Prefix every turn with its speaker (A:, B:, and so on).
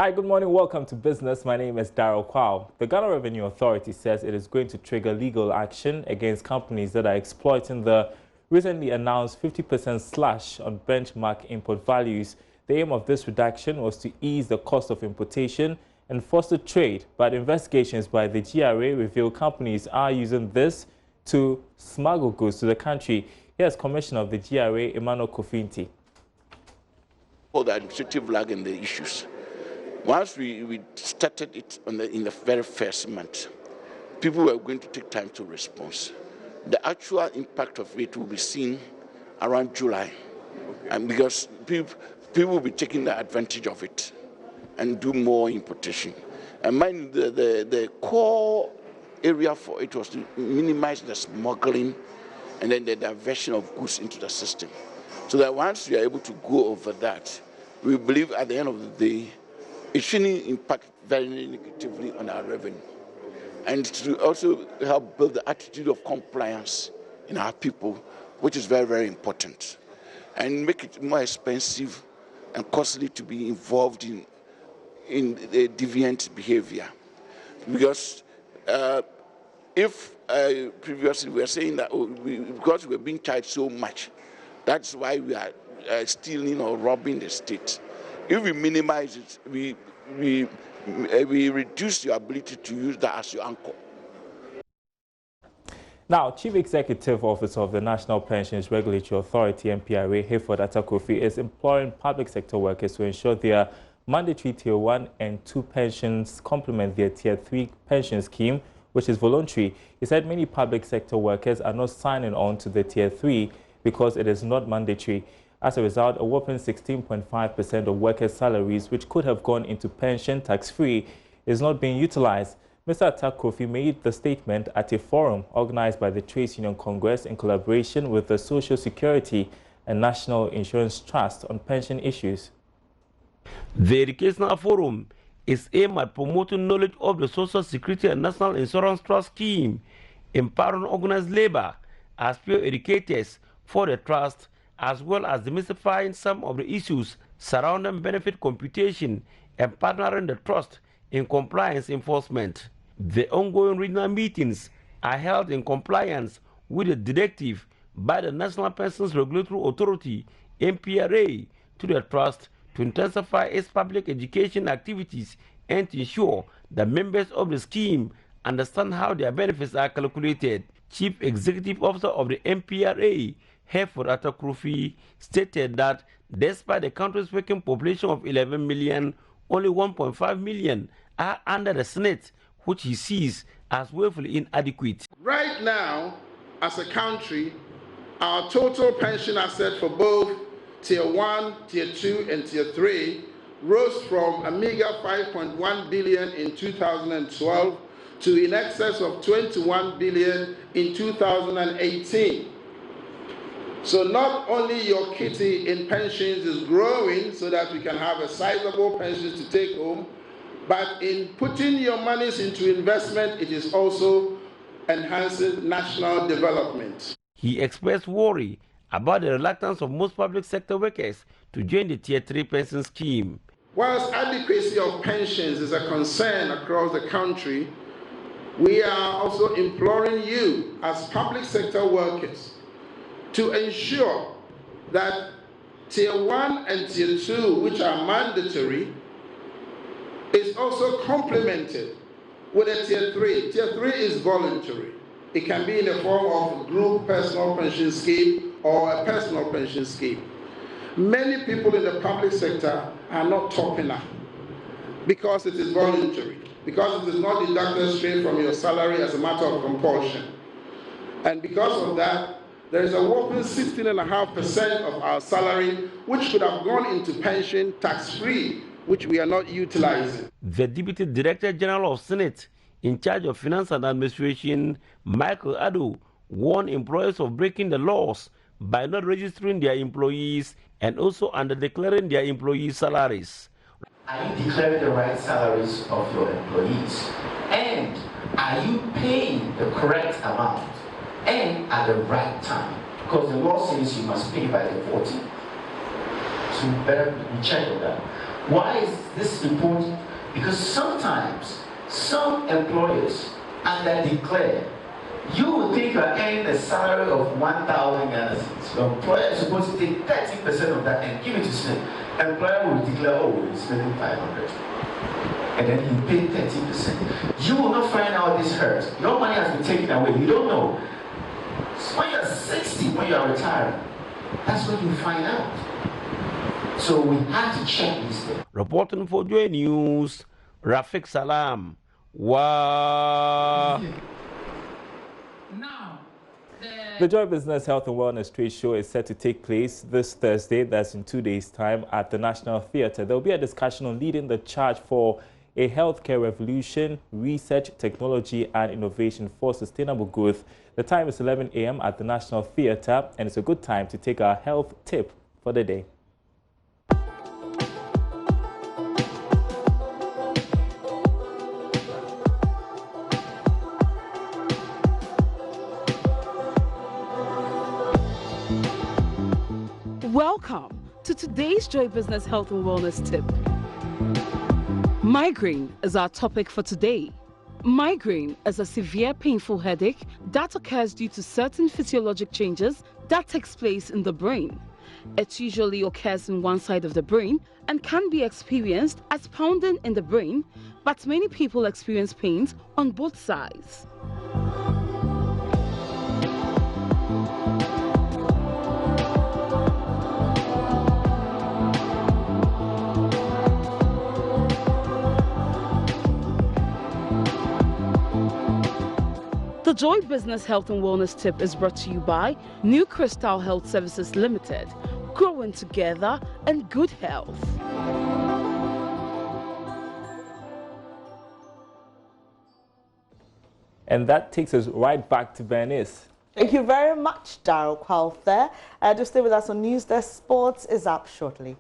A: Hi, good morning. Welcome to Business. My name is Daryl Kwao. The Ghana Revenue Authority says it is going to trigger legal action against companies that are exploiting the recently announced 50% slash on benchmark import values. The aim of this reduction was to ease the cost of importation and foster trade, but investigations by the GRA reveal companies are using this to smuggle goods to the country. Here's Commissioner of the GRA, Emmanuel Kofinti.
B: For the administrative lag in the issues. Once we started it in the very first month, people were going to take time to respond. The actual impact of it will be seen around July, and because people will be taking the advantage of it and do more importation. And mind the core area for it was to minimize the smuggling and then the diversion of goods into the system. So that once we are able to go over that, we believe at the end of the day, it shouldn't impact very negatively on our revenue. And to also help build the attitude of compliance in our people, which is very, very important. And make it more expensive and costly to be involved in the deviant behavior. Because if previously we were saying that because we're being charged so much, that's why we are stealing or robbing the state. If we minimize it, we reduce your ability to use that as your anchor.
A: Now, Chief Executive Officer of the National Pensions Regulatory Authority, NPRA, Hayford Atakofi, is imploring public sector workers to ensure their mandatory Tier 1 and 2 pensions complement their Tier 3 pension scheme, which is voluntary. He said many public sector workers are not signing on to the Tier 3 because it is not mandatory. As a result, a whopping 16.5% of workers' salaries, which could have gone into pension tax-free, is not being utilized. Mr. Atakofi made the statement at a forum organized by the Trades Union Congress in collaboration with the Social Security and National Insurance Trust on pension issues.
C: The Educational Forum is aimed at promoting knowledge of the Social Security and National Insurance Trust scheme, empowering organized labor as peer educators for the trust, as well as demystifying some of the issues surrounding benefit computation and partnering the trust in compliance enforcement. The ongoing regional meetings are held in compliance with the directive by the National Pensions Regulatory Authority, NPRA, to the trust to intensify its public education activities and to ensure that members of the scheme understand how their benefits are calculated. Chief Executive Officer of the NPRA, Hayford Atakofi, stated that despite the country's working population of 11 million, only 1.5 million are under the Senate, which he sees as woefully inadequate.
D: Right now, as a country, our total pension asset for both Tier 1, Tier 2, and Tier 3 rose from a meager 5.1 billion in 2012 to in excess of 21 billion in 2018. So not only your kitty in pensions is growing so that we can have a sizable pension to take home, but in putting your monies into investment, it is also enhancing national development.
C: He expressed worry about the reluctance of most public sector workers to join the Tier 3 pension scheme.
D: Whilst adequacy of pensions is a concern across the country, we are also imploring you as public sector workers to ensure that Tier 1 and Tier 2, which are mandatory, is also complemented with a Tier 3. Tier 3 is voluntary. It can be in the form of a group personal pension scheme or a personal pension scheme. Many people in the public sector are not topping up because it is voluntary, because it is not deducted straight from your salary as a matter of compulsion. And because of that, there is a whopping 16.5% of our salary which could have gone into pension tax-free, which we are not utilizing.
C: The Deputy Director General of Senate in charge of Finance and Administration, Michael Addo, warned employers of breaking the laws by not registering their employees and also under-declaring their employees' salaries.
E: Are you declaring the right salaries of your employees? And are you paying the correct amount and at the right time? Because the law says you must pay by the 14th. So you better be check on that. Why is this important? Because sometimes some employers underdeclare. You would think you are earning a salary of 1,000 Ghana cedis. Your employer is supposed to take 30% of that and give it to SNP. Employer will declare, oh, he's spending 500. And then you pay 30%. You will not find out this hurt. Your money has been taken away. You don't know. So when you're 60, when you are retiring, that's when you find out. So we have to check this thing.
C: Reporting for JoyNews, Rafiq Salam. Wow.
F: Now,
A: The Joy Business Health and Wellness Trade Show is set to take place this Thursday, that's in 2 days' time, at the National Theatre. There will be a discussion on leading the charge for a healthcare revolution, research, technology and innovation for sustainable growth. The time is 11 a.m. at the National Theatre, and it's a good time to take our health tip for the day.
G: Welcome to today's Joy Business Health and Wellness Tip. Migraine is our topic for today. Migraine is a severe painful headache that occurs due to certain physiologic changes that takes place in the brain. It usually occurs in one side of the brain and can be experienced as pounding in the brain, but many people experience pains on both sides. The Joy Business Health and Wellness Tip is brought to you by New Crystal Health Services Limited, growing together in good health.
A: And that takes us right back to Bernice.
H: Thank you very much, Daryl Kwalf there. Do stay with us on News Desk. Sports is up shortly.